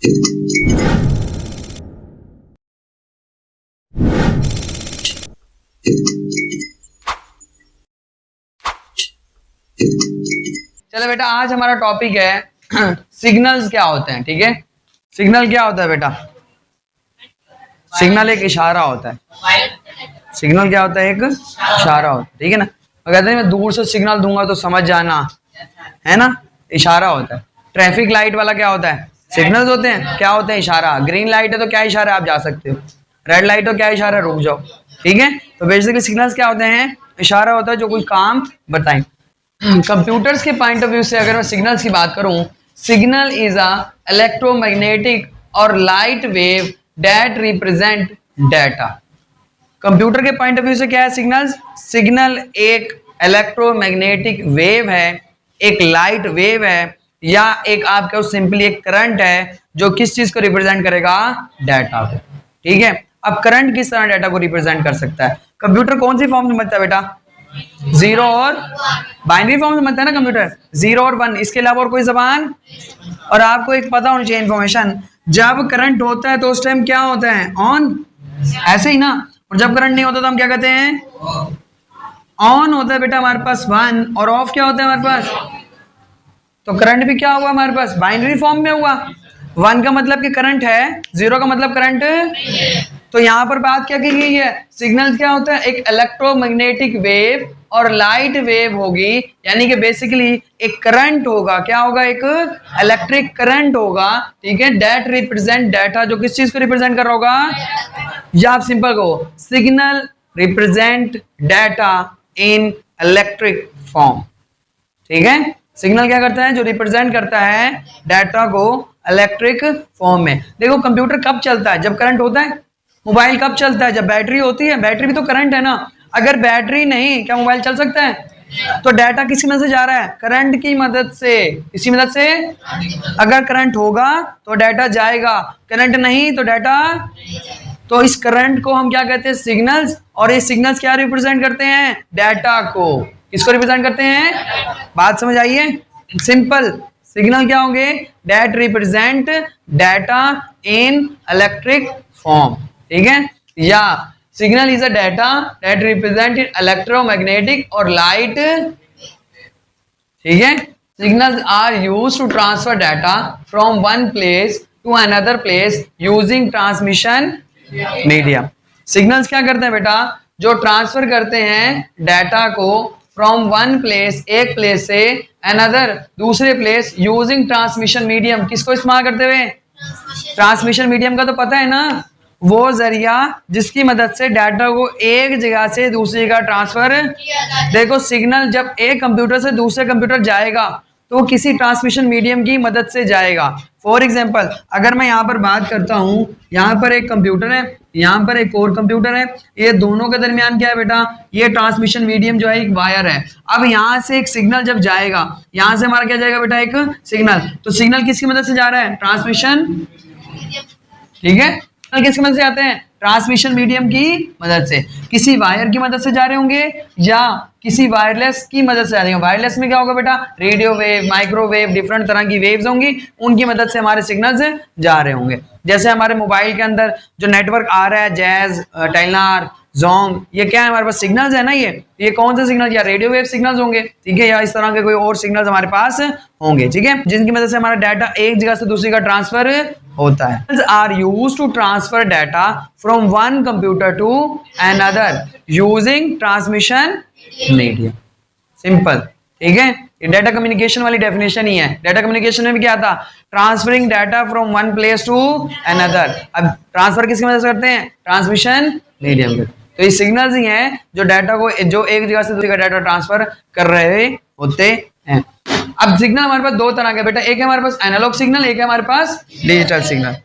चलो बेटा, आज हमारा टॉपिक है सिग्नल्स क्या होते हैं। ठीक है, सिग्नल क्या होता है बेटा? सिग्नल एक इशारा होता है। सिग्नल क्या होता है? एक इशारा होता है। ठीक है ना? अगर मैं दूर से सिग्नल दूंगा तो समझ जाना, है ना? इशारा होता है। ट्रैफिक लाइट वाला क्या होता है? सिग्नल्स होते हैं। क्या होते हैं? इशारा। ग्रीन लाइट है तो क्या इशारा है? आप जा सकते हो। रेड लाइट हो क्या इशारा है? रुक जाओ। ठीक है, तो बेसिकली सिग्नल्स क्या होते हैं? इशारा होता है जो कोई काम बताएं। कंप्यूटर्स के पॉइंट ऑफ व्यू से अगर मैं सिग्नल्स की बात करूं, सिग्नल इज अ इलेक्ट्रोमैग्नेटिक और light wave that represent data. Computer के पॉइंट ऑफ व्यू से क्या है सिग्नल्स? सिग्नल एक इलेक्ट्रोमैग्नेटिक वेव है, एक लाइट वेव है, या एक आप कहो सिंपली एक करंट है जो किस चीज को रिप्रेजेंट करेगा? डाटा को। ठीक है, अब करंट किस तरह डाटा को रिप्रेजेंट कर सकता है? कंप्यूटर कौन सी फॉर्म में बनता है बेटा? जीरो और बाइनरी फॉर्म में बनता है ना कंप्यूटर, 0 और 1, इसके अलावा और कोई जबान। और आपको एक पता होनी चाहिए इन्फॉर्मेशन, जब करंट होता है तो उस टाइम क्या होता है? ऑन, ऐसे ही ना। और जब करंट नहीं होता तो हम क्या कहते हैं? ऑन होता है बेटा हमारे पास 1, और ऑफ क्या होता है हमारे पास? तो करंट भी क्या हुआ हमारे पास? बाइनरी फॉर्म में हुआ। 1 का मतलब कि करंट है, 0 का मतलब करंट। तो यहाँ पर बात क्या की गई है? सिग्नल क्या होता है? एक इलेक्ट्रोमैग्नेटिक वेव और लाइट वेव होगी, यानी कि बेसिकली एक करंट होगा। क्या होगा? एक इलेक्ट्रिक करंट होगा। ठीक है, दैट रिप्रेजेंट डाटा, जो किस चीज को रिप्रेजेंट कर रहा होगा? या आप सिंपल कहो, signal represent data in electric form. ठीक है, सिग्नल क्या करता है? जो रिप्रेजेंट करता है डाटा को इलेक्ट्रिक फॉर्म में। देखो कंप्यूटर कब चलता है? जब करंट होता है। मोबाइल कब चलता है? जब बैटरी होती है। बैटरी भी तो करंट है ना। अगर बैटरी नहीं, क्या मोबाइल चल सकता है? तो डाटा किसकी मदद से जा रहा है? करंट की मदद से। किसी मदद से? अगर करंट होगा तो डाटा जाएगा, करंट नहीं तो डाटा। तो इस करंट को हम क्या कहते हैं? सिग्नल्स। और ये सिग्नल्स क्या रिप्रेजेंट करते हैं? डाटा को। किसको रिप्रेजेंट करते हैं? बात समझ आइए, सिंपल। सिग्नल क्या होंगे? That represent data in electric form. ठीक है, या signal is a data that represent electromagnetic और लाइट। ठीक है, signals are used to transfer data from one place to another place using transmission medium. Signals क्या करते हैं बेटा? जो ट्रांसफर करते हैं डाटा को फ्रॉम वन प्लेस, एक प्लेस से, अनदर, दूसरे प्लेस, यूजिंग ट्रांसमिशन मीडियम। किसको इस्तेमाल करते हुए? ट्रांसमिशन मीडियम का तो पता है ना, वो जरिया जिसकी मदद से डाटा को एक जगह से दूसरी जगह ट्रांसफर। देखो सिग्नल जब एक कंप्यूटर से दूसरे कंप्यूटर जाएगा तो किसी ट्रांसमिशन मीडियम की मदद से जाएगा। फॉर एग्जांपल, अगर मैं यहाँ पर बात करता हूँ, यहाँ पर एक कंप्यूटर है, यहाँ पर एक और कंप्यूटर है, ये दोनों के दरमियान क्या है बेटा? ये ट्रांसमिशन मीडियम जो है एक वायर है। अब यहाँ से एक सिग्नल जब जाएगा, यहाँ से हमारा क्या जाएगा बेटा? एक सिग्नल। तो सिग्नल किसकी मदद से जा रहा है? ट्रांसमिशन। ठीक है, किसकी मदद से आते हैं? ट्रांसमिशन मीडियम की मदद से। किसी वायर की मदद से जा रहे होंगे या किसी वायरलेस की मदद से जा रहे होंगे। वायरलेस में क्या होगा बेटा? रेडियो वेव, माइक्रोवेव, डिफरेंट तरह की वेव्स होंगी, उनकी मदद से हमारे सिग्नल्स जा रहे होंगे। जैसे हमारे मोबाइल के अंदर जो नेटवर्क आ रहा है, जैज, टेलनार, जोंग, ये क्या है? हमारे पास सिग्नल्स है ना। ये कौन से सिग्नल? या रेडियो वेव सिग्नल्स होंगे, ठीक है, या इस तरह के कोई और सिग्नल्स हमारे पास होंगे। ठीक है, जिनकी मदद से हमारा डाटा एक जगह से दूसरी जगह ट्रांसफर होता है। Are used to transfer data from one computer to another using transmission medium. Simple. ठीक है, ये डाटा कम्युनिकेशन वाली डेफिनेशन ही है। डाटा कम्युनिकेशन में भी क्या था? Transferring data from one place to another. अब ट्रांसफर किसकी मदद से करते हैं? ट्रांसमिशन मीडियम के। तो ये सिग्नल्स ही हैं जो डाटा को, जो एक जगह से दूसरी जगह डाटा ट्रांसफर कर रहे होते हैं। अब सिग्नल हमारे पास दो तरह के बेटा, एक है हमारे पास एनालॉग सिग्नल, एक है हमारे पास डिजिटल सिग्नल।